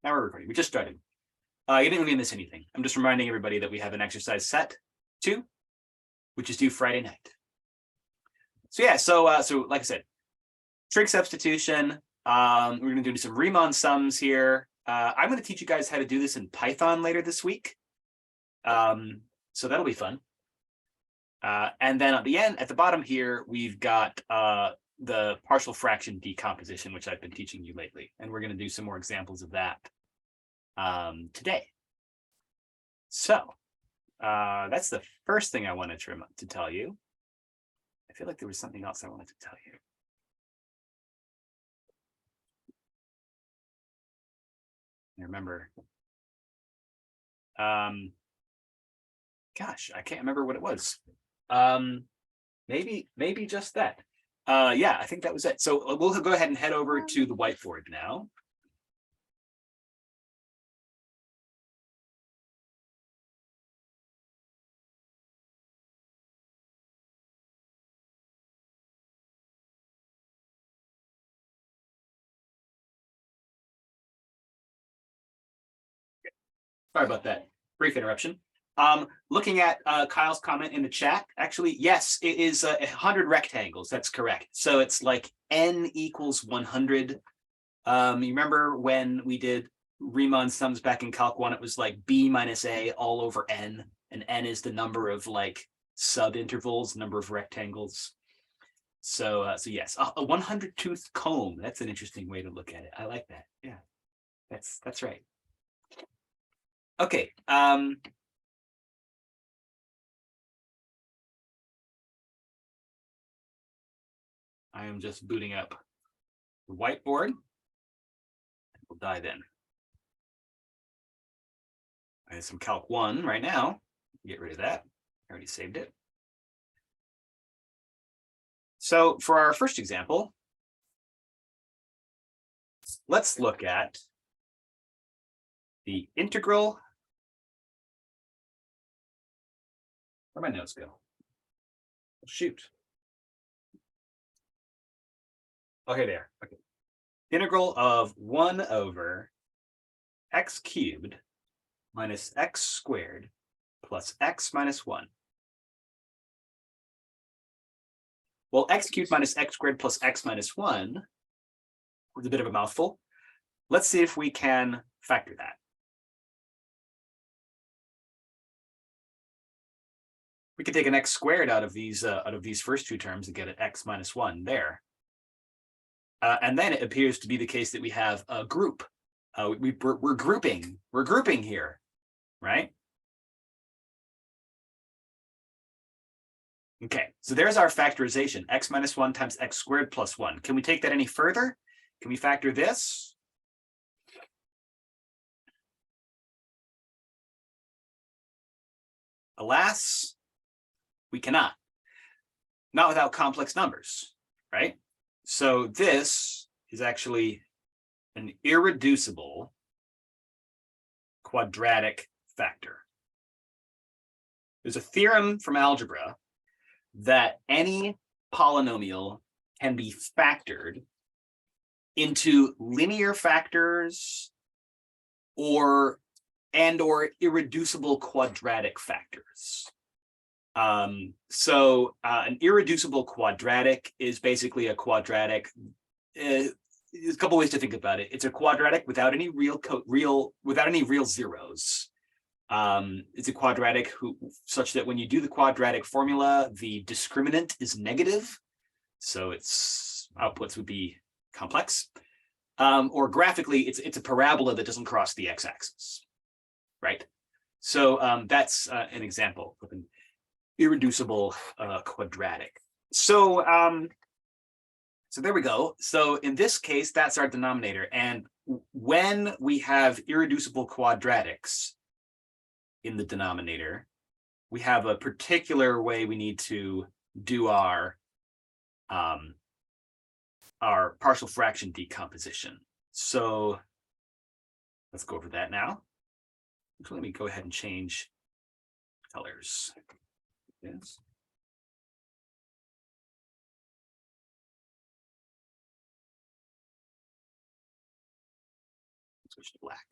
Now we're recording. We just started. You didn't really miss anything. I'm just reminding everybody that we have an exercise set 2, which is due Friday night. So yeah, so like I said, trig substitution. We're going to do some Riemann sums here. I'm going to teach you guys how to do this in Python later this week. So that'll be fun. And then at the end, at the bottom here, we've got the partial fraction decomposition, which I've been teaching you lately. And we're going to do some more examples of that today. So that's the first thing I wanted to tell you. I feel like there was something else I wanted to tell you. I remember. Gosh, I can't remember what it was. Maybe just that. Yeah, I think that was it. So we'll go ahead and head over to the whiteboard now. Sorry about that brief interruption. Looking at Kyle's comment in the chat, actually, yes, it is 100 rectangles. That's correct. So it's like n equals 100. You remember when we did Riemann sums back in Calc 1, it was like b minus a all over n, and n is the number of like sub-intervals, number of rectangles. So yes, a 100-tooth comb. That's an interesting way to look at it. I like that. Yeah, that's right. Okay. I am just booting up the whiteboard. We'll dive in. I have some Calc 1 right now. Get rid of that. I already saved it. So for our first example, let's look at the integral. Where'd my notes go? Shoot. Okay, there. Okay. Integral of 1 over x cubed minus x squared plus x minus 1. Well, x cubed minus x squared plus x minus 1 was a bit of a mouthful. Let's see if we can factor that. We could take an x squared out of these first two terms and get an x minus 1 there. And then it appears to be the case that we have a group. We're grouping here, right? Okay, so there's our factorization, x minus 1 times x squared plus 1. Can we take that any further? Can we factor this? Alas, we cannot. Not without complex numbers, right? So this is actually an irreducible quadratic factor. There's a theorem from algebra that any polynomial can be factored into linear factors or irreducible quadratic factors. An irreducible quadratic is basically a quadratic. There's a couple ways to think about it. It's a quadratic without any real zeros. It's a quadratic such that when you do the quadratic formula, the discriminant is negative, so its outputs would be complex. Or graphically, it's a parabola that doesn't cross the x-axis, right? So that's an example of an irreducible quadratic. So there we go. So in this case, that's our denominator. And when we have irreducible quadratics in the denominator, we have a particular way we need to do our partial fraction decomposition. So let's go over that now. So let me go ahead and change colors. Yes. Switch to black.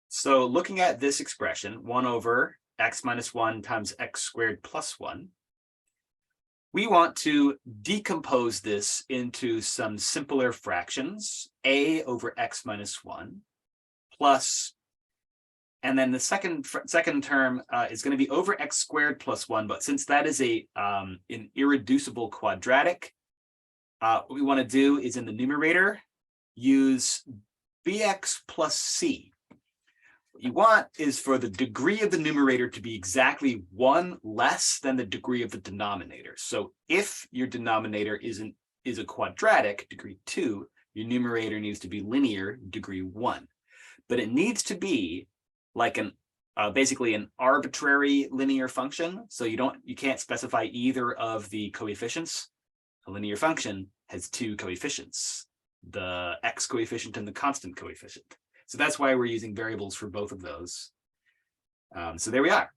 So looking at this expression, 1 over x minus 1 times x squared plus 1, we want to decompose this into some simpler fractions, a over x minus 1 plus, and then the second term is going to be over x squared plus 1, but since that is an irreducible quadratic, what we want to do is in the numerator use bx plus c. What you want is for the degree of the numerator to be exactly 1 less than the degree of the denominator. So if your denominator is a quadratic, degree 2, your numerator needs to be linear, degree 1. But it needs to be like basically an arbitrary linear function. So you can't specify either of the coefficients. A linear function has 2 coefficients, the x coefficient and the constant coefficient. So that's why we're using variables for both of those. So there we are.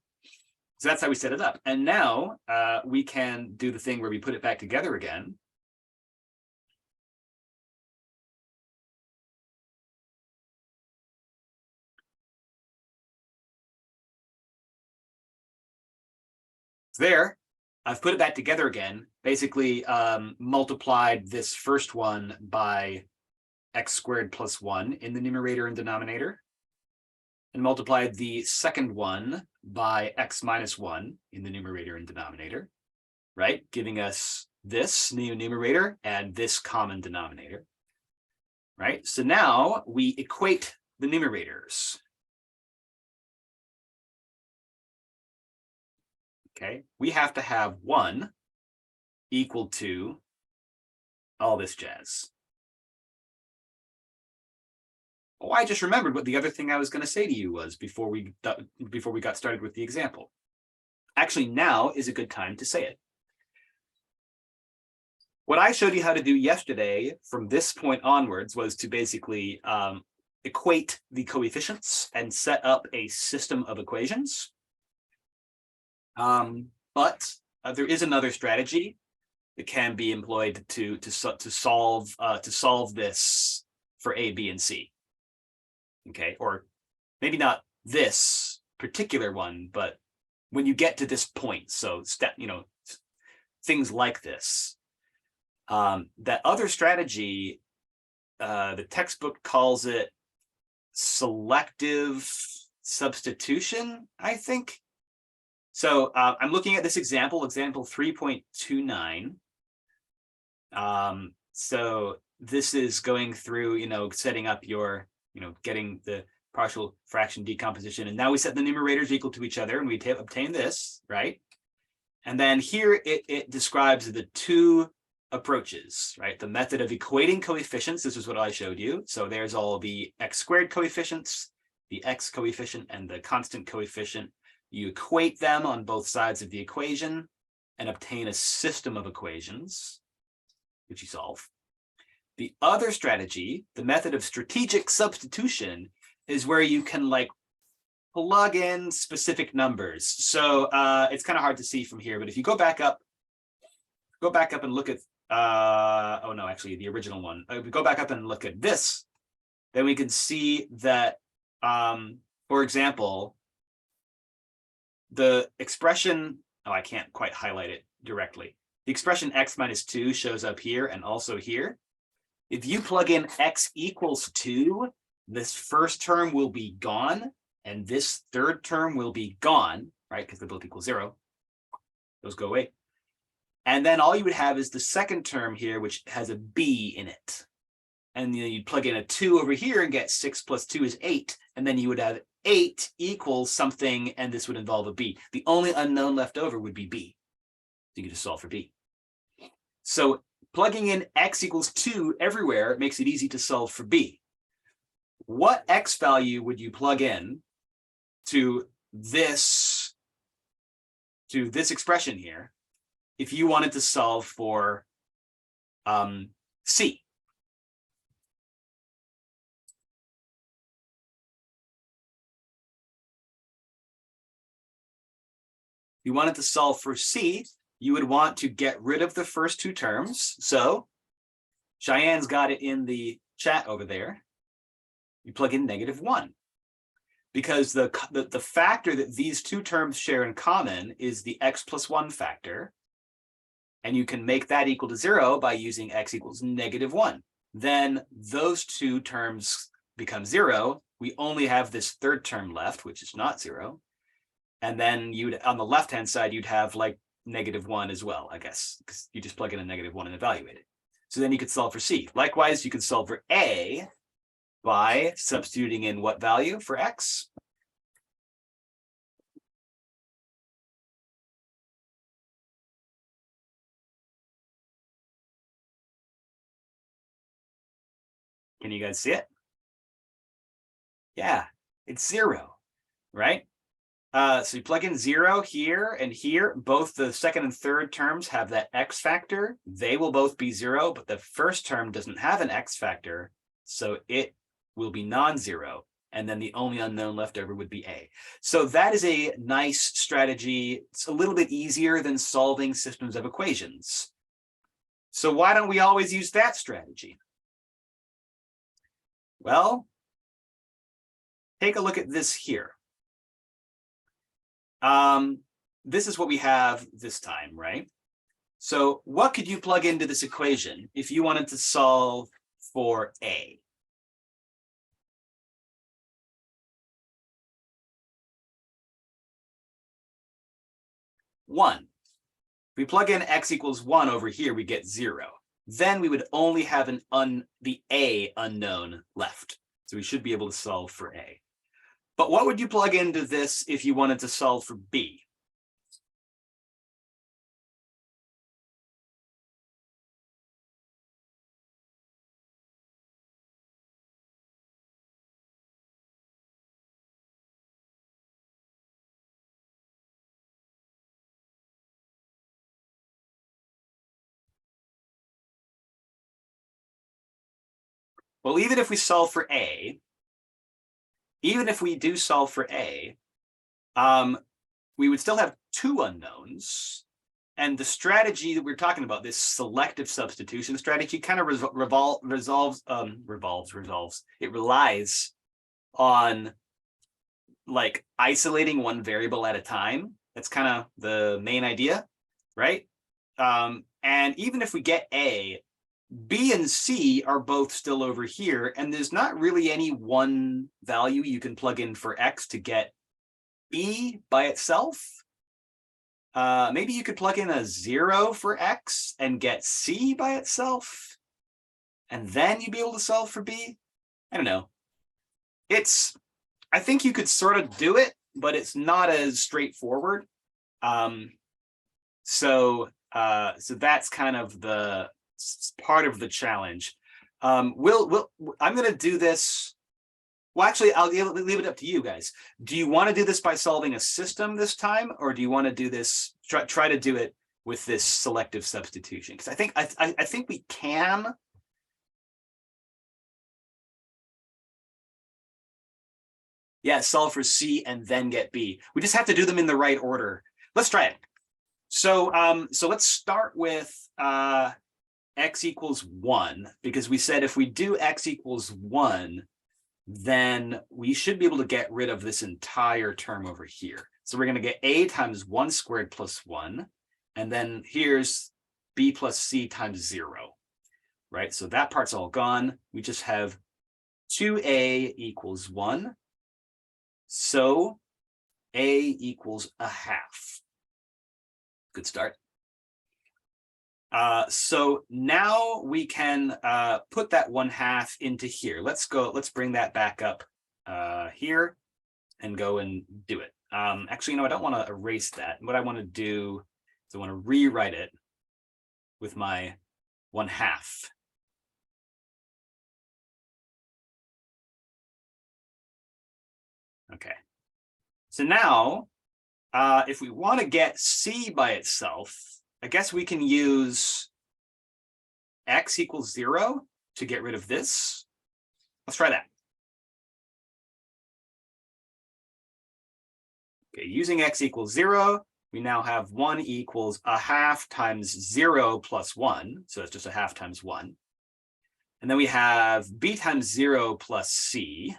So that's how we set it up. And now we can do the thing where we put it back together again. So there, I've put it back together again, basically multiplied this first one by x squared plus 1 in the numerator and denominator, and multiplied the second one by x minus 1 in the numerator and denominator, right? Giving us this new numerator and this common denominator, right? So now we equate the numerators. Okay, we have to have 1 equal to all this jazz. Oh, I just remembered what the other thing I was going to say to you was before we got started with the example. Actually, now is a good time to say it. What I showed you how to do yesterday from this point onwards was to basically equate the coefficients and set up a system of equations. But there is another strategy that can be employed to solve this for A, B, and C. Okay, or maybe not this particular one, but when you get to this point, so things like this. That other strategy, the textbook calls it selective substitution, I think. So I'm looking at this example 3.29. So this is going through, setting up your, getting the partial fraction decomposition. And now we set the numerators equal to each other and we obtain this, right? And then here it describes the 2 approaches, right? The method of equating coefficients. This is what I showed you. So there's all the x squared coefficients, the x coefficient and the constant coefficient. You equate them on both sides of the equation and obtain a system of equations, which you solve. The other strategy, the method of strategic substitution, is where you can plug in specific numbers. So it's kind of hard to see from here, but if you go back up and look at, oh no, actually the original one. If we go back up and look at this, then we can see that, for example, the expression, oh, I can't quite highlight it directly. The expression x minus 2 shows up here and also here. If you plug in x equals 2, this first term will be gone, and this third term will be gone, right? Because they both equal 0. Those go away. And then all you would have is the second term here, which has a b in it. And you plug in a 2 over here and get 6 plus 2 is 8. And then you would have 8 equals something, and this would involve a b. The only unknown left over would be b. So you can just solve for b. So plugging in x equals 2 everywhere makes it easy to solve for b. What x value would you plug in to this expression here if you wanted to solve for c? If you wanted to solve for c, you would want to get rid of the first 2 terms. So Cheyenne's got it in the chat over there. you plug in -1. Because the factor that these two terms share in common is the x plus 1 factor. And you can make that equal to 0 by using x equals -1. Then those two terms become 0. We only have this third term left, which is not 0. And then you'd, on the left-hand side, you'd have like -1 as well, I guess, because you just plug in a -1 and evaluate it. So then you could solve for C. Likewise, you can solve for A by substituting in what value for x? Can you guys see it? Yeah, it's 0, right? So you plug in 0 here and here. Both the second and third terms have that x factor. They will both be 0, but the first term doesn't have an x factor, so it will be non-zero. And then the only unknown left over would be A. So that is a nice strategy. It's a little bit easier than solving systems of equations. So why don't we always use that strategy? Well, take a look at this here. This is what we have this time, right? So what could you plug into this equation if you wanted to solve for A? One. If we plug in x equals 1 over here, we get 0. Then we would only have the A unknown left. So we should be able to solve for A. But what would you plug into this if you wanted to solve for B? Well, even if we solve for A, even if we do solve for A, we would still have two unknowns. And the strategy that we're talking about, this selective substitution strategy, kind of resolves. It relies on like isolating one variable at a time. That's kind of the main idea, right? And even if we get A, B and C are both still over here, and there's not really any one value you can plug in for X to get B by itself. Maybe you could plug in a 0 for X and get C by itself, and then you'd be able to solve for B. I don't know. I think you could sort of do it, but it's not as straightforward. So that's kind of the part of the challenge. I'm going to do this. Well, actually, I'll leave it up to you guys. Do you want to do this by solving a system this time, or do you want to do this, try to do it with this selective substitution? Because I think we can. Yeah, solve for C and then get B. We just have to do them in the right order. Let's try it. So let's start with x equals 1, because we said if we do x equals 1, then we should be able to get rid of this entire term over here. So we're going to get a times 1 squared plus 1, and then here's b plus c times 0, right? So that part's all gone. We just have 2a equals 1. So a equals a half. Good start. So now we can put that 1/2 into here. Let's bring that back up here and go and do it. Actually, I don't want to erase that. What I want to do is I want to rewrite it with my 1/2. Okay. So now, if we want to get C by itself, I guess we can use x equals 0 to get rid of this. Let's try that. Okay, using x equals 0, we now have 1 equals a half times 0 plus 1. So that's just a half times 1. And then we have b times 0 plus c.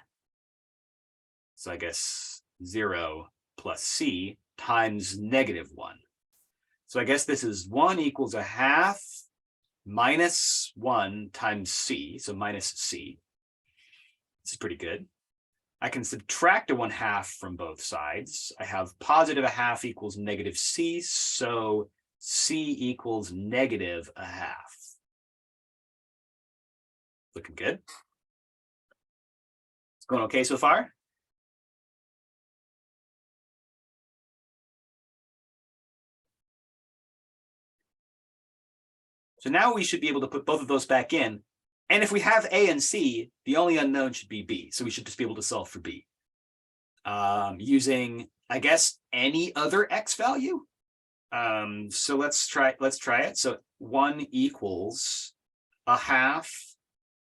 So I guess 0 plus c times -1. So I guess this is 1 equals a half minus 1 times c, so minus c. This is pretty good. I can subtract a 1/2 from both sides. I have positive a half equals -c, so c equals -1/2. Looking good. It's going okay so far? So now we should be able to put both of those back in. And if we have a and c, the only unknown should be b. So we should just be able to solve for b. Using, I guess, any other x value. So let's try it. So 1 equals a half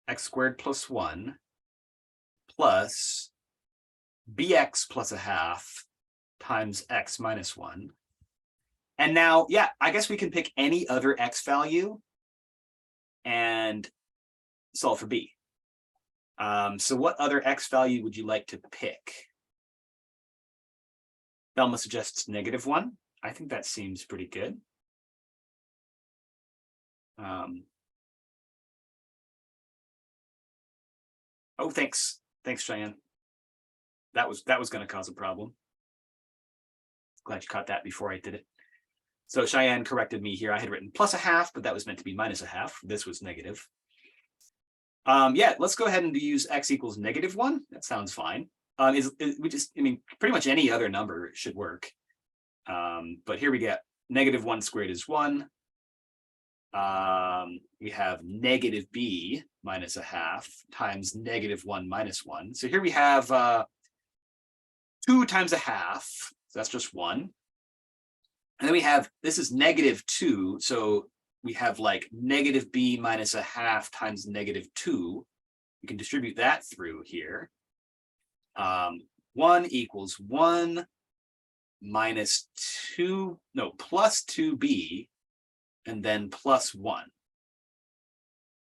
x squared plus 1 plus bx plus a half times x minus 1. And now, yeah, I guess we can pick any other x value and solve for b. So what other x value would you like to pick? Thelma suggests -1. I think that seems pretty good. Oh, thanks. Thanks, Cheyenne. That was going to cause a problem. Glad you caught that before I did it. So Cheyenne corrected me here. I had written plus a half, but that was meant to be minus a half. This was negative. Yeah, let's go ahead and use x equals -1. That sounds fine. I mean, pretty much any other number should work. But here we get -1 squared is 1. We have -b minus a half times -1 minus 1. So here we have 2 times a half. So that's just 1. And then we have, this is -2. So we have like -b minus a half times -2. You can distribute that through here. 1 equals 1 minus 2, no, plus 2b, and then plus 1.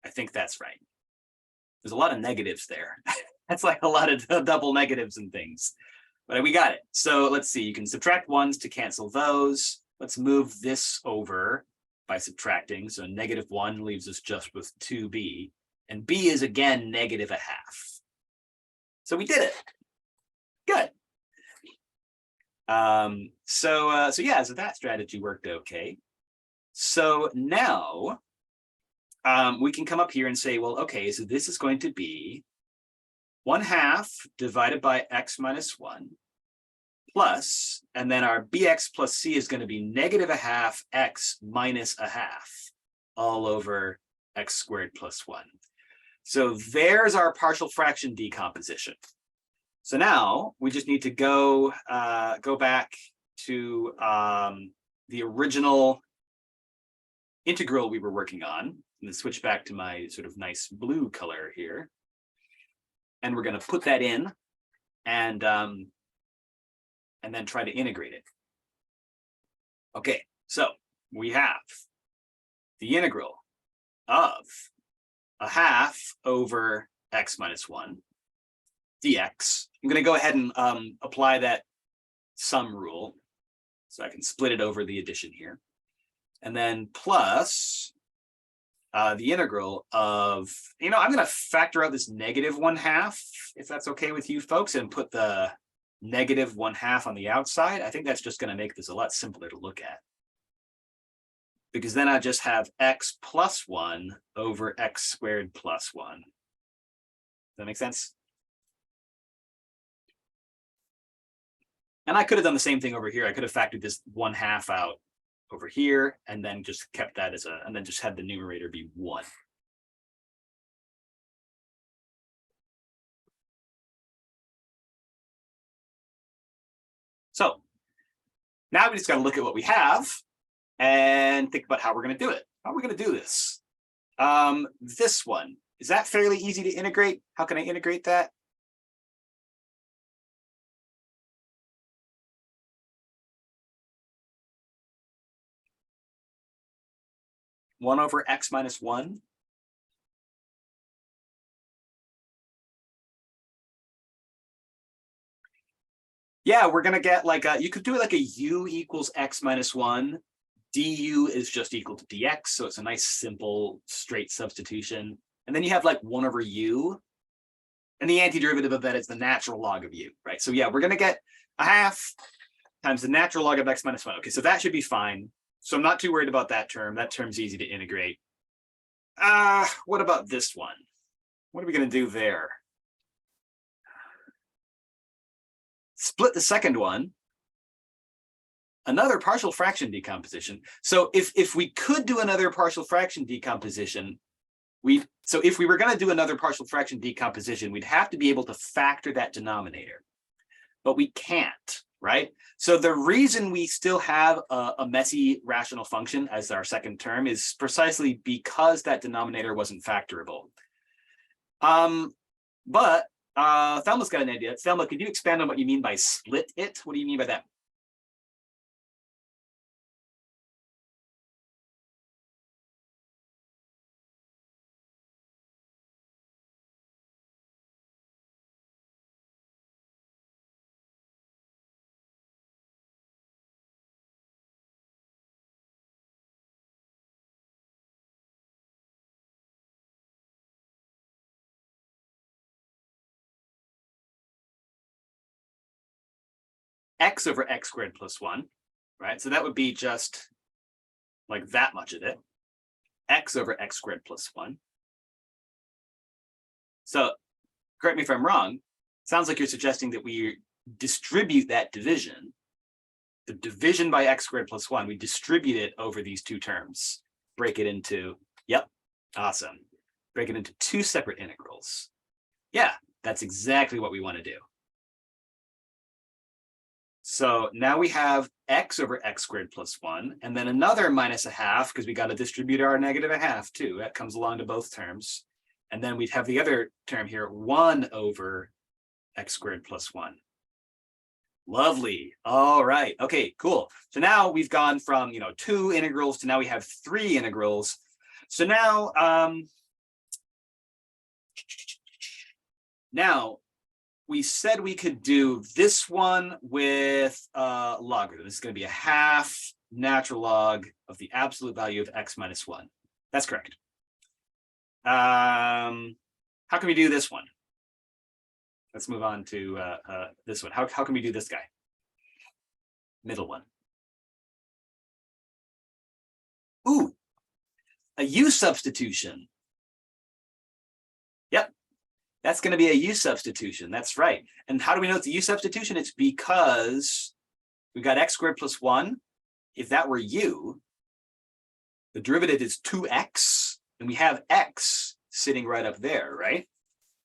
I think that's right. There's a lot of negatives there. That's like a lot of double negatives and things. But we got it. So let's see, you can subtract 1s to cancel those. Let's move this over by subtracting. So -1 leaves us just with 2b. And b is again -1/2. So we did it. Good. So yeah, so that strategy worked okay. So now we can come up here and say, well, okay, so this is going to be 1/2 divided by x minus 1 plus, and then our bx plus c is going to be -1/2 x minus a half all over x squared plus 1. So there's our partial fraction decomposition. So now we just need to go back to the original integral we were working on. I'm going to switch back to my sort of nice blue color here. And we're going to put that in and then try to integrate it. Okay, so we have the integral of a half over x minus 1 dx. I'm going to go ahead and apply that sum rule. So I can split it over the addition here. And then plus the integral of, I'm going to factor out this -1/2, if that's okay with you folks, and put the -1/2 on the outside. I think that's just going to make this a lot simpler to look at. Because then I just have x plus 1 over x squared plus 1. Does that make sense? And I could have done the same thing over here. I could have factored this 1/2 out over here and then just kept that as and then just had the numerator be 1. So now we just got to look at what we have and think about how we're going to do it. How are we going to do this? This one, is that fairly easy to integrate? How can I integrate that? One over x minus 1. Yeah, we're gonna get like you could do it like a u equals x minus 1. Du is just equal to dx, so it's a nice simple straight substitution. And then you have like 1 over u, and the antiderivative of that is the natural log of u, right? So yeah, we're gonna get a half times the natural log of x minus 1. Okay, so that should be fine. So I'm not too worried about that term. That term's easy to integrate. What about this one? What are we going to do there? Split the second one. Another partial fraction decomposition. So if we could do another partial fraction decomposition, if we were going to do another partial fraction decomposition, we'd have to be able to factor that denominator. But we can't, right? So the reason we still have a messy rational function as our second term is precisely because that denominator wasn't factorable. But Thelma's got an idea. Thelma, could you expand on what you mean by split it? What do you mean by that? X over x squared plus 1, right? So that would be just like that much of it. X over x squared plus 1. So correct me if I'm wrong, sounds like you're suggesting that we distribute that division, the division by x squared plus 1, we distribute it over these two terms, break it into, yep, awesome. Break it into two separate integrals. Yeah, that's exactly what we want to do. So now we have x over x squared plus 1, and then another minus a half, because we got to distribute our negative a half too. That comes along to both terms. And then we'd have the other term here, 1 over x squared plus 1. Lovely. All right. Okay, cool. So now we've gone from 2 integrals to now we have 3 integrals. So now we said we could do this one with logarithm. This is going to be a half natural log of the absolute value of x minus 1. That's correct. How can we do this one? Let's move on to this one. How can we do this guy? Middle one. Ooh, a u substitution. Yep. That's going to be a u substitution. That's right. And how do we know it's a u substitution? It's because we've got x squared plus 1. If that were u, the derivative is 2x, and we have x sitting right up there, right?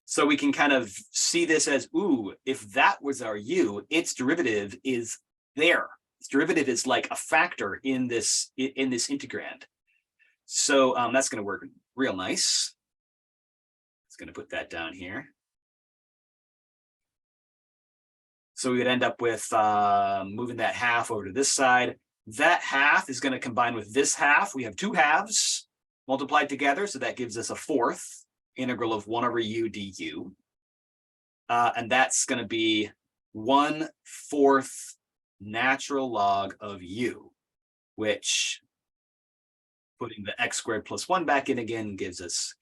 So we can kind of see this as, ooh, if that was our u, its derivative is there. Its derivative is like a factor in this integrand. So that's going to work real nice. Going to put that down here. So we would end up with moving that half over to this side. That half is going to combine with this half. We have 2 halves multiplied together, so that gives us a 4th integral of 1 over u du. And that's going to be 1/4 natural log of u, which, putting the x squared plus 1 back in again, gives us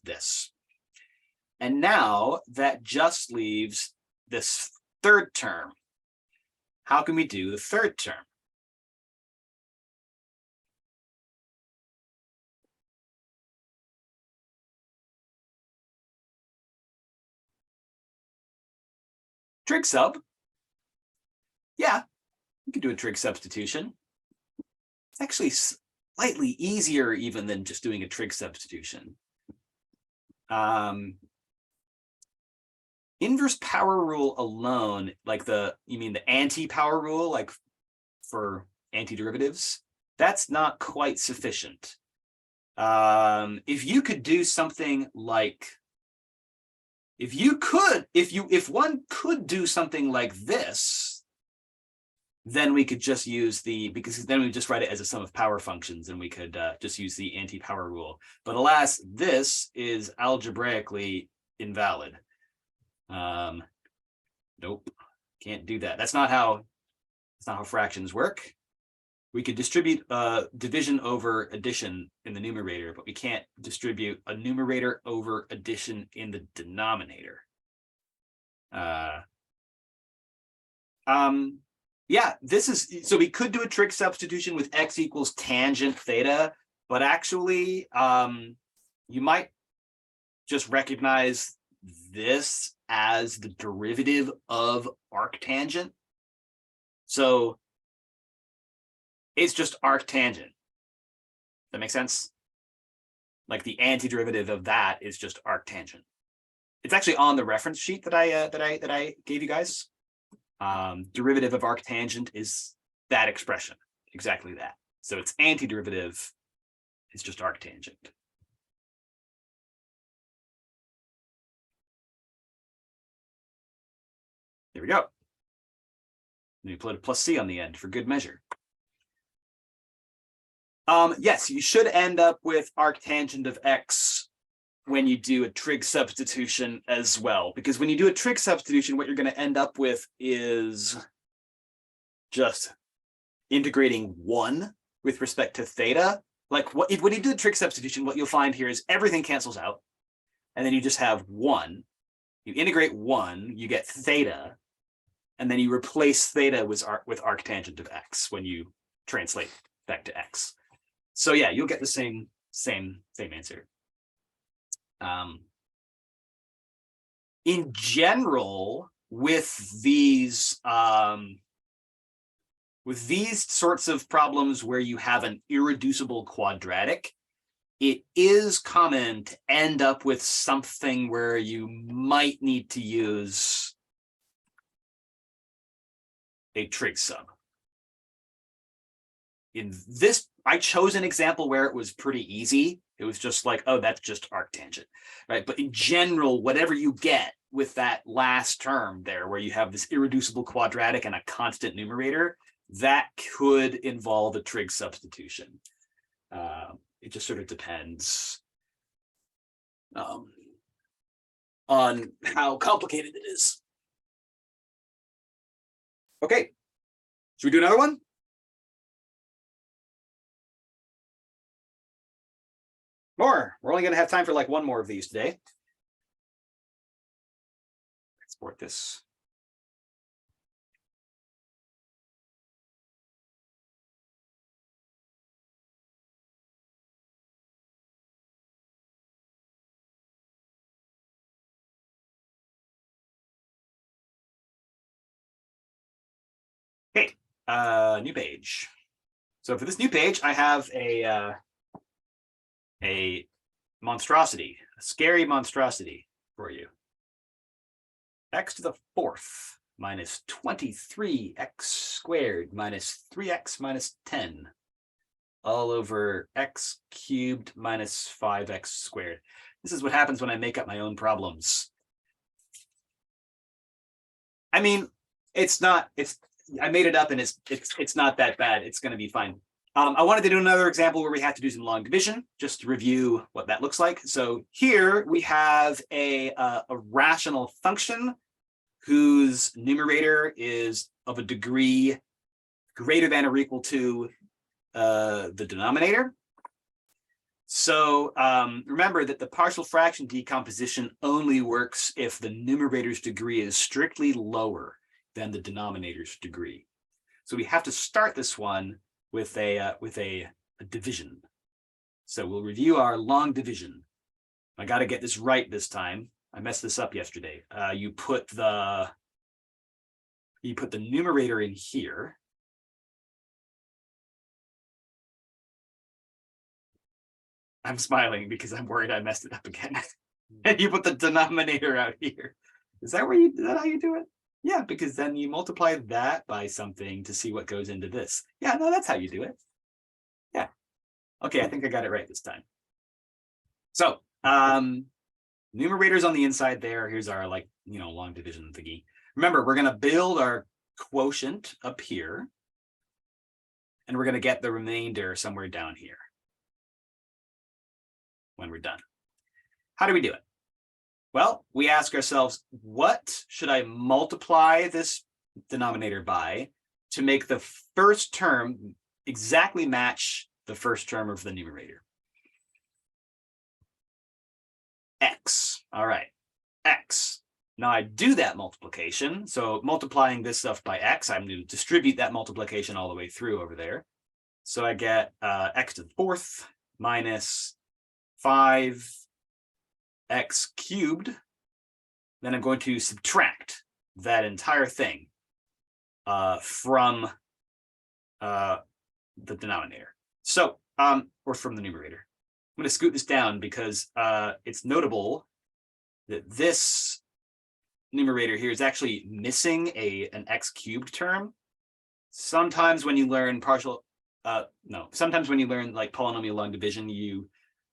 this. And now that just leaves this third term. How can we do the third term? Trig sub. Yeah, we can do a trig substitution. It's actually slightly easier even than just doing a trig substitution. Inverse power rule alone, like you mean the anti-power rule, like for antiderivatives, that's not quite sufficient. If you could do something like, if one could do something like this, then we could just use because then we just write it as a sum of power functions, and we could just use the anti-power rule. But alas, this is algebraically invalid. Nope. Can't do that. That's not how fractions work. We could distribute division over addition in the numerator, but we can't distribute a numerator over addition in the denominator. Yeah, this is, so we could do a trig substitution with x equals tangent theta, but actually you might just recognize this as the derivative of arctangent. So it's just arctangent. That makes sense? Like the antiderivative of that is just arctangent. It's actually on the reference sheet that I gave you guys. Derivative of arctangent is that expression, exactly that. So its antiderivative is just arctangent. There we go. Let me put a plus c on the end for good measure. Yes, you should end up with arctangent of x when you do a trig substitution as well, because when you do a trig substitution, what you're going to end up with is just integrating 1 with respect to theta. Like when you do a trig substitution, what you'll find here is everything cancels out, and then you just have 1. You integrate 1, you get theta, and then you replace theta with arctangent of x when you translate back to x. So yeah, you'll get the same answer. In general, with these sorts of problems where you have an irreducible quadratic, it is common to end up with something where you might need to use a trig sub. In this, I chose an example where it was pretty easy. It was just like, oh, that's just arctangent, right? But in general, whatever you get with that last term there, where you have this irreducible quadratic and a constant numerator, that could involve a trig substitution. It just sort of depends on how complicated it is. Okay, should we do another one? More. We're only going to have time for like one more of these today. Export this. Okay, new page. So for this new page, I have a monstrosity, a scary monstrosity for you. X to the 4th minus 23x squared minus 3x minus 10 all over x cubed minus 5x squared. This is what happens when I make up my own problems. I mean, I made it up and it's not that bad. It's going to be fine. I wanted to do another example where we have to do some long division, just to review what that looks like. So here we have a rational function whose numerator is of a degree greater than or equal to the denominator. So remember that the partial fraction decomposition only works if the numerator's degree is strictly lower than the denominator's degree. So we have to start this one with a division. So we'll review our long division. I got to get this right this time. I messed this up yesterday. You put the numerator in here. I'm smiling because I'm worried I messed it up again. And you put the denominator out here. Is that how you do it? Yeah, because then you multiply that by something to see what goes into this. Yeah, no, that's how you do it. Yeah. Okay, I think I got it right this time. So numerator's on the inside there. Here's our long division thingy. Remember, we're going to build our quotient up here, and we're going to get the remainder somewhere down here when we're done. How do we do it? Well, we ask ourselves, what should I multiply this denominator by to make the first term exactly match the first term of the numerator. X. All right. X. Now I do that multiplication. So multiplying this stuff by x, I'm going to distribute that multiplication all the way through over there. So I get x to the fourth minus 5x cubed. Then I'm going to subtract that entire thing from the denominator. So, or from the numerator. I'm going to scoot this down because it's notable that this numerator here is actually missing an x cubed term. Sometimes when you learn sometimes when you learn like polynomial long division, you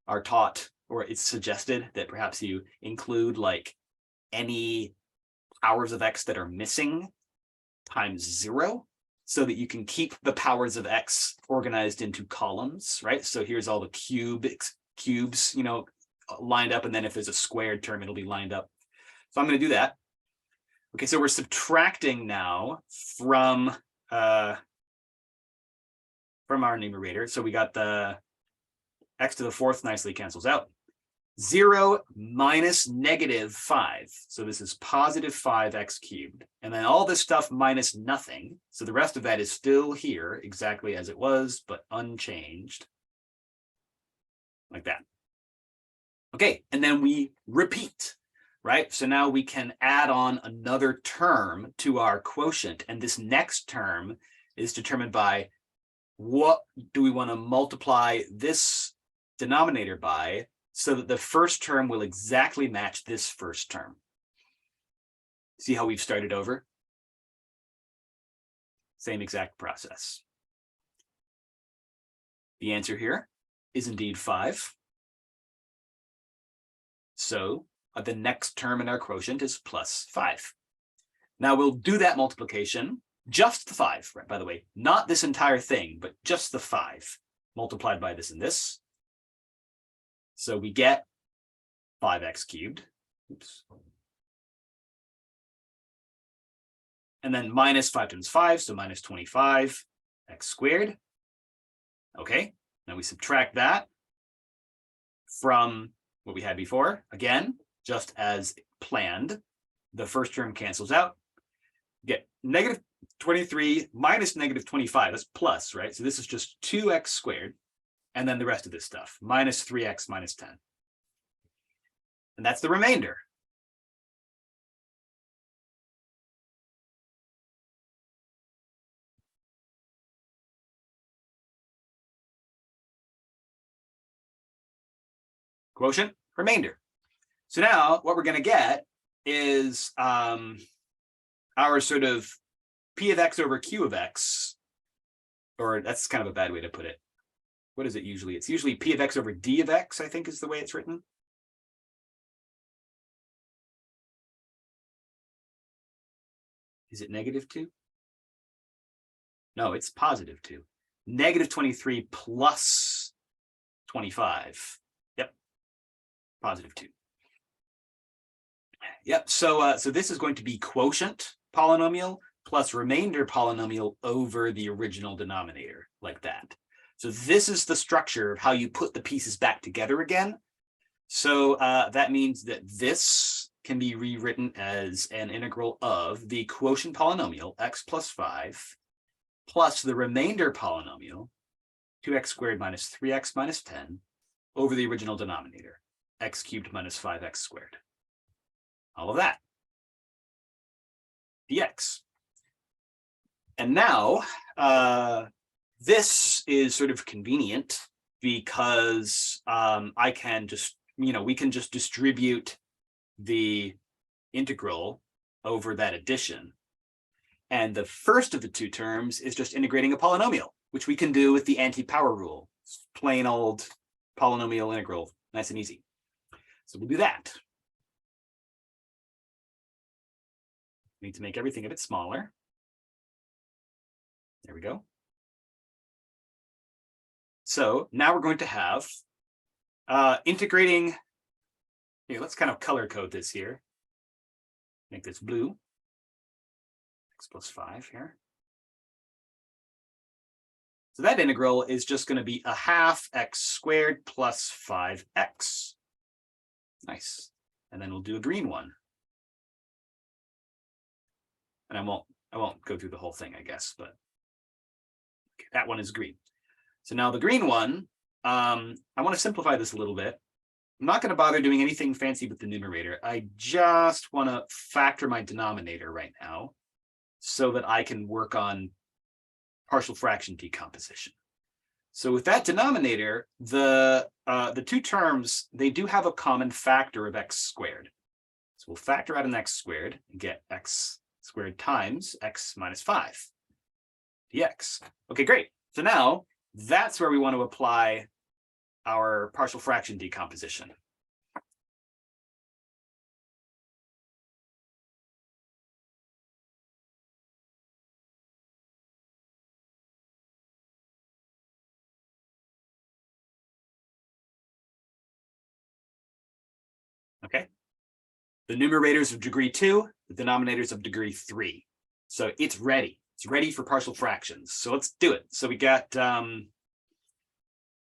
are taught, or it's suggested that perhaps you include like any powers of x that are missing times 0, so that you can keep the powers of x organized into columns, right? So here's all the cubes, you know, lined up, and then if there's a squared term, it'll be lined up. So I'm going to do that. Okay, so we're subtracting now from our numerator. So we got the x to the fourth nicely cancels out. 0 minus negative 5. So this is positive 5x cubed. And then all this stuff minus nothing. So the rest of that is still here exactly as it was, but unchanged. Like that. Okay, and then we repeat, right? So now we can add on another term to our quotient. And this next term is determined by what do we want to multiply this denominator by, so that the first term will exactly match this first term. See how we've started over? Same exact process. The answer here is indeed 5. So the next term in our quotient is plus 5. Now we'll do that multiplication, just the 5, right, by the way, not this entire thing, but just the 5 multiplied by this and this. So we get 5x cubed. Oops. And then minus 5 times 5, so minus 25x squared. Okay, now we subtract that from what we had before. Again, just as planned, the first term cancels out. Get negative 23 minus negative 25, that's plus, right? So this is just 2x squared. And then the rest of this stuff, minus 3x minus 10. And that's the remainder. Quotient, remainder. So now what we're going to get is our sort of p of x over q of x, or that's kind of a bad way to put it. What is it usually? It's usually p of x over d of x, I think is the way it's written. Is it negative 2? No, it's positive 2. Negative 23 plus 25. Yep, positive 2. Yep, so this is going to be quotient polynomial plus remainder polynomial over the original denominator, like that. So this is the structure of how you put the pieces back together again. So that means that this can be rewritten as an integral of the quotient polynomial, x plus 5, plus the remainder polynomial, 2x squared minus 3x minus 10, over the original denominator, x cubed minus 5x squared. All of that. Dx. And now, this is sort of convenient because I can just, we can just distribute the integral over that addition. And the first of the two terms is just integrating a polynomial, which we can do with the anti-power rule. It's plain old polynomial integral, nice and easy. So we'll do that. We need to make everything a bit smaller. There we go. So now we're going to have integrating. Here, let's kind of color code this here. Make this blue. x plus 5 here. So that integral is just going to be a half x squared plus 5x. Nice. And then we'll do a green one. And I won't go through the whole thing, I guess, but okay, that one is green. So now the green one, I want to simplify this a little bit. I'm not going to bother doing anything fancy with the numerator. I just want to factor my denominator right now so that I can work on partial fraction decomposition. So with that denominator, the two terms, they do have a common factor of x squared. So we'll factor out an x squared and get x squared times x minus 5 dx. Okay, great. So now that's where we want to apply our partial fraction decomposition. Okay. The numerators of degree 2, the denominators of degree 3. So it's ready. It's ready for partial fractions. So let's do it. So we got, I'm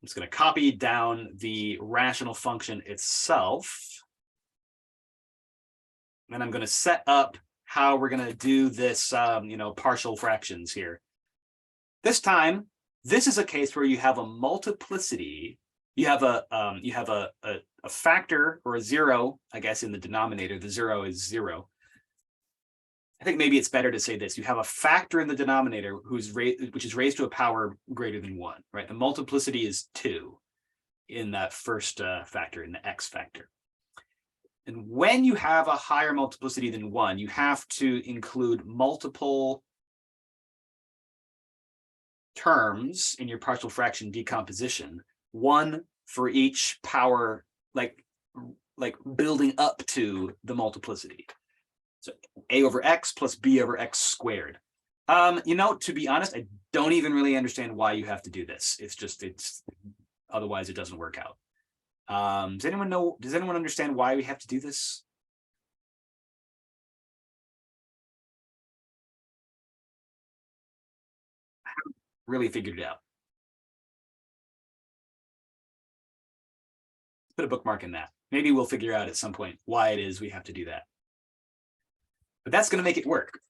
just going to copy down the rational function itself. And I'm going to set up how we're going to do this, partial fractions here. This time, this is a case where you have a multiplicity. You have a factor or a zero, I guess, in the denominator. The zero is 0. I think maybe it's better to say this. You have a factor in the denominator which is raised to a power greater than 1, right? The multiplicity is 2 in that first factor, in the x factor. And when you have a higher multiplicity than 1, you have to include multiple terms in your partial fraction decomposition, one for each power, like building up to the multiplicity. So a over x plus b over x squared. To be honest, I don't even really understand why you have to do this. It's otherwise it doesn't work out. Does anyone understand why we have to do this? I haven't really figured it out. Put a bookmark in that. Maybe we'll figure out at some point why it is we have to do that. But that's going to make it work.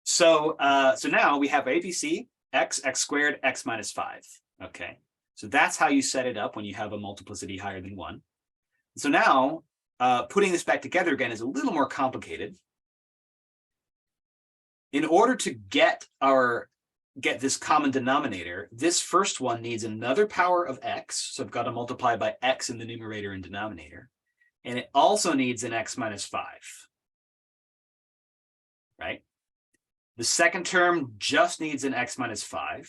So now we have ABC, x squared, x minus 5. Okay, so that's how you set it up when you have a multiplicity higher than 1. So now putting this back together again is a little more complicated. In order to get this common denominator, this first one needs another power of x. So I've got to multiply by x in the numerator and denominator. And it also needs an x minus 5. Right? The second term just needs an x minus 5.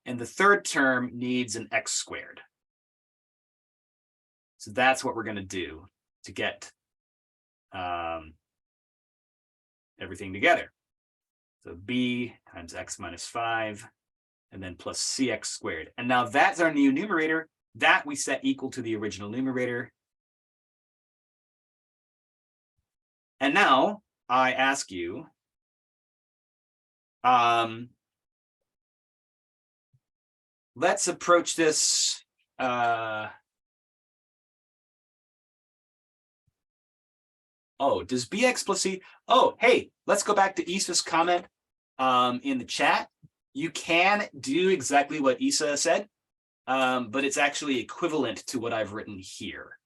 And the third term needs an x squared. So that's what we're going to do to get everything together. So b times x minus 5, and then plus cx squared. And now that's our new numerator. That we set equal to the original numerator. And now I ask you, let's approach this. Does bx plus c? Oh, hey, let's go back to Issa's comment in the chat. You can do exactly what Issa said, but it's actually equivalent to what I've written here.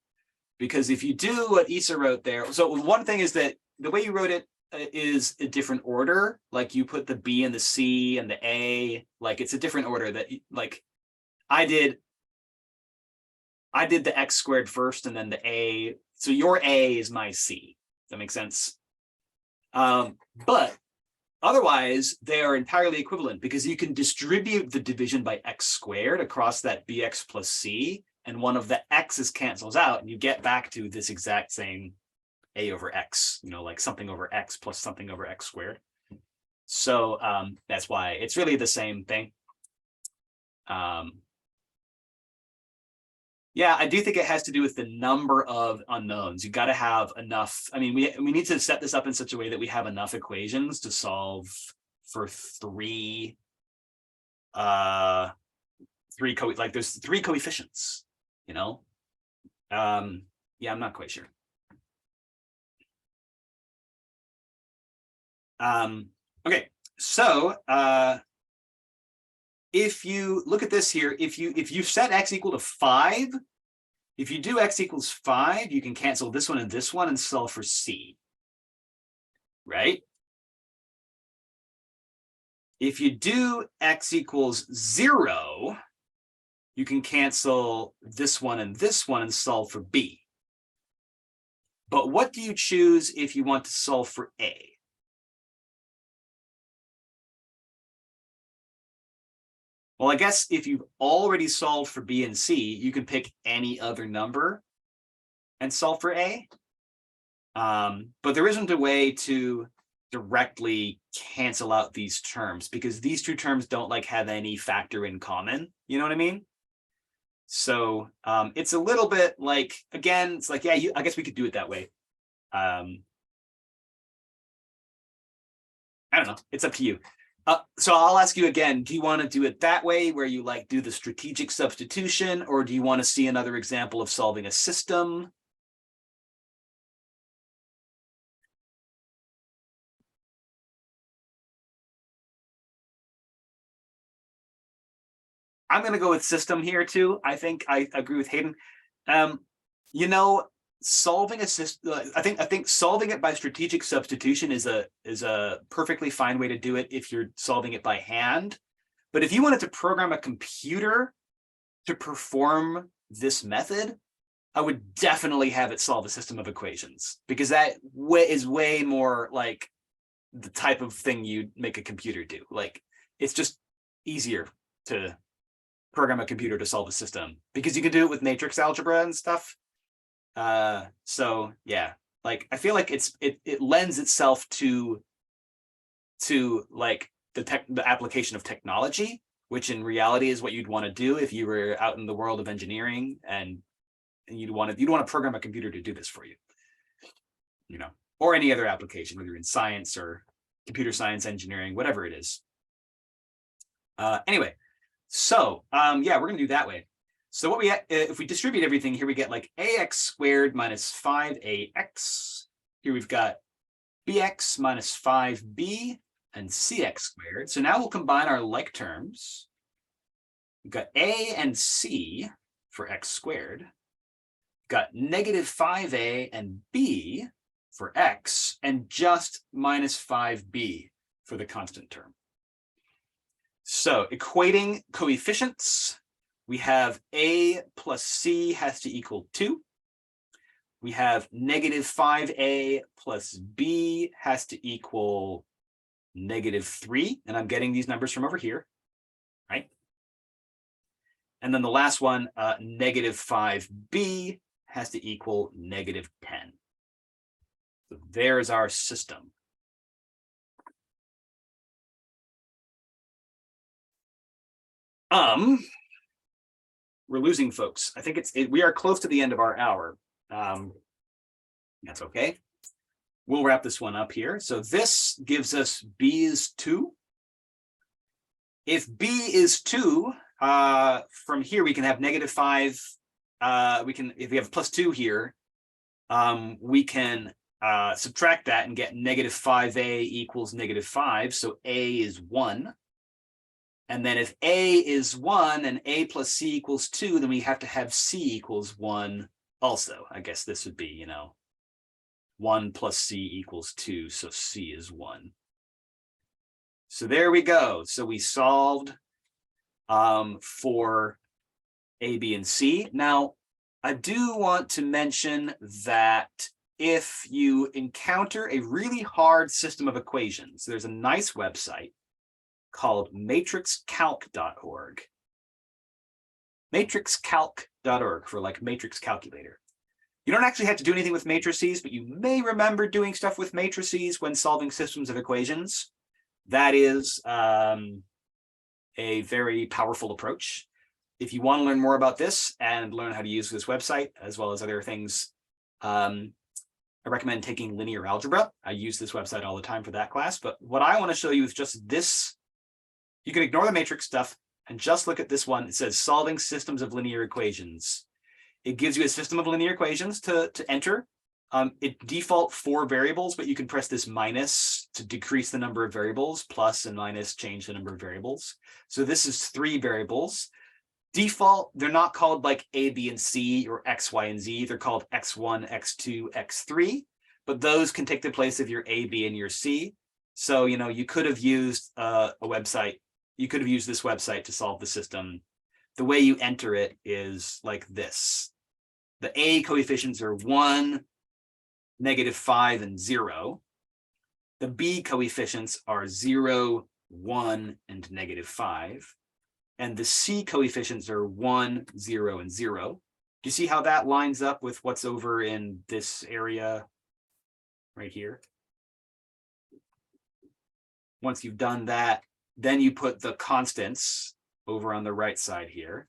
Because if you do what Issa wrote there, so one thing is that the way you wrote it is a different order. Like you put the B and the C and the A, like it's a different order that like I did the x squared first and then the A. So your A is my C. Does that make sense? But otherwise, they are entirely equivalent because you can distribute the division by x squared across that bx plus c, and one of the x's cancels out, and you get back to this exact same a over x, like something over x plus something over x squared. So that's why it's really the same thing. Yeah, I do think it has to do with the number of unknowns. You got to have enough. I mean, we need to set this up in such a way that we have enough equations to solve for three like there's three coefficients, you know. Yeah, I'm not quite sure. Okay, so if you look at this here, if you set x equal to 5, if you do x equals 5, you can cancel this one and solve for c, right? If you do x equals 0, you can cancel this one and solve for b. But what do you choose if you want to solve for a? Well, I guess if you've already solved for b and c, you can pick any other number and solve for a. But there isn't a way to directly cancel out these terms because these two terms don't like have any factor in common. You know what I mean? So it's a little bit like, again, it's like, yeah, I guess we could do it that way. I don't know. It's up to you. So I'll ask you again, do you want to do it that way where you like do the strategic substitution, or do you want to see another example of solving a system? I'm going to go with system here too. I think I agree with Hayden. You know, solving a system, I think solving it by strategic substitution is a perfectly fine way to do it if you're solving it by hand. But if you wanted to program a computer to perform this method, I would definitely have it solve a system of equations, because that is way more like the type of thing you'd make a computer do. Like, it's just easier to program a computer to solve a system because you can do it with matrix algebra and stuff. So yeah, like I feel like it lends itself to like the application of technology, which in reality is what you'd want to do if you were out in the world of engineering, and you'd want to program a computer to do this for you, you know, or any other application, whether you're in science or computer science, engineering, whatever it is. Anyway, so yeah, we're gonna do that way. So what we if we distribute everything here, we get like ax squared minus 5ax. Here we've got bx minus 5b and cx squared. So now we'll combine our like terms. We've got a and c for x squared. We've got negative 5a and b for x, and just minus 5b for the constant term. So equating coefficients, we have a plus c has to equal 2. We have negative 5a plus b has to equal negative 3. And I'm getting these numbers from over here, right? And then the last one, negative 5b has to equal negative 10. So there's our system. We're losing folks. I think we are close to the end of our hour. That's okay. We'll wrap this one up here. So this gives us b is 2. If b is 2, from here we can have negative 5. If we have plus 2 here, we can subtract that and get negative 5a equals negative 5. So a is 1. And then if a is 1 and a plus c equals 2, then we have to have c equals 1 also. I guess this would be, you know, 1 plus c equals 2, so c is 1. So there we go. So we solved for a, b, and c. Now, I do want to mention that if you encounter a really hard system of equations, there's a nice website called matrixcalc.org. Matrixcalc.org for like matrix calculator. You don't actually have to do anything with matrices, but you may remember doing stuff with matrices when solving systems of equations. That is a very powerful approach. if you want to learn more about this and learn how to use this website, as well as other things, I recommend taking linear algebra. I use this website all the time for that class. But what I want to show you is just this. You can ignore the matrix stuff and just look at this one. It says solving systems of linear equations. It gives you a system of linear equations to enter. It default 4 variables, but you can press this minus to decrease the number of variables, plus and minus change the number of variables. So this is 3 variables. Default, they're not called like A, B, and C or X, Y, and Z. They're called X1, X2, X3, but those can take the place of your A, B, and your C. So, you know, you could have used a website. You could have used this website to solve the system. The way you enter it is like this. The A coefficients are 1, -5, and 0. The B coefficients are 0, 1, and -5. And the C coefficients are 1, 0, and 0. Do you see how that lines up with what's over in this area right here? Once you've done that, then you put the constants over on the right side here.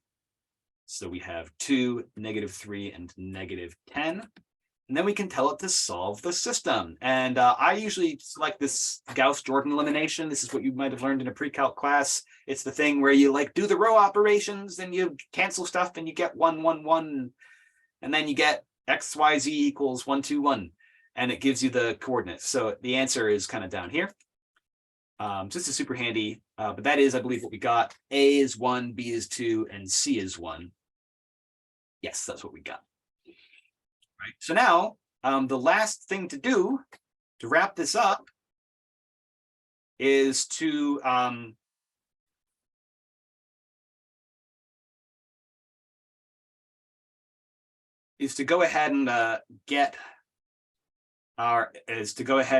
So we have 2, -3, and -10. And then we can tell it to solve the system. And I usually select this Gauss-Jordan elimination. This is what you might have learned in a pre-calc class. It's the thing where you like do the row operations and you cancel stuff and you get 1, 1, 1. And then you get x, y, z equals 1, 2, 1. And it gives you the coordinates. So the answer is kind of down here. So this is super handy. But that is, I believe, what we got. A is 1, B is 2, and C is 1. Yes, that's what we got. Right. So now the last thing to do to wrap this up is to go ahead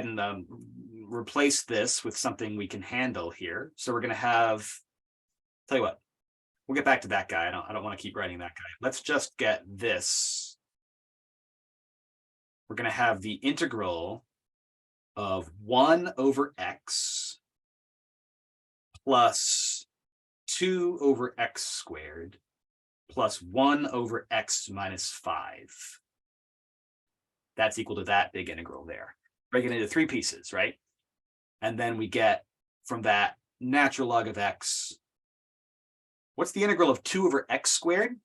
and replace this with something we can handle here. So we're going to have, tell you what, we'll get back to that guy. I don't want to keep writing that guy. Let's just get this. We're going to have the integral of 1 over x plus 2 over x squared plus 1 over x minus 5. That's equal to that big integral there. Break it into 3 pieces, right? And then we get from that natural log of x. What's the integral of 2 over x squared?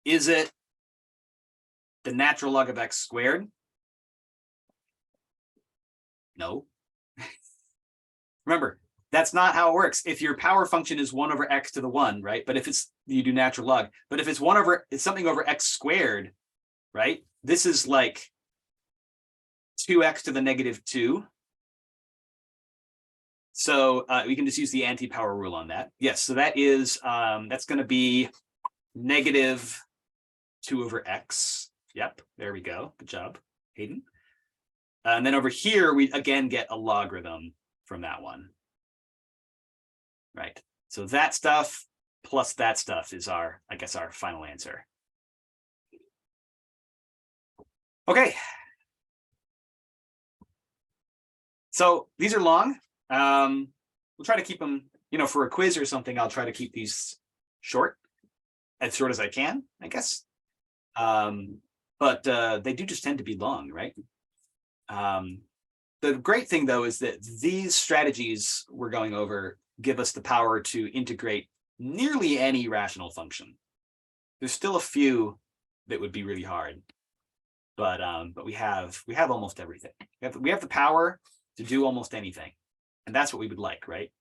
Is it the natural log of x squared? No. Remember, that's not how it works. If your power function is 1 over x to the 1, right? But if it's, you do natural log. But if it's it's something over x squared, right? This is like 2x to the -2. So we can just use the anti-power rule on that. Yes, so that is, that's going to be -2 over x. Yep, there we go. Good job, Hayden. And then over here, we again get a logarithm from that one. Right. So that stuff plus that stuff is our, I guess, our final answer. Okay. So these are long. We'll try to keep them, you know, for a quiz or something, I'll try to keep these short as I can, I guess. But they do just tend to be long, right? The great thing, though, is that these strategies we're going over give us the power to integrate nearly any rational function. There's still a few that would be really hard, but we have almost everything. We have the power to do almost anything, and that's what we would like, right?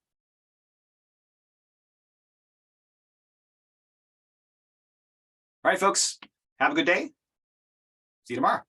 All right, folks, have a good day. See you tomorrow.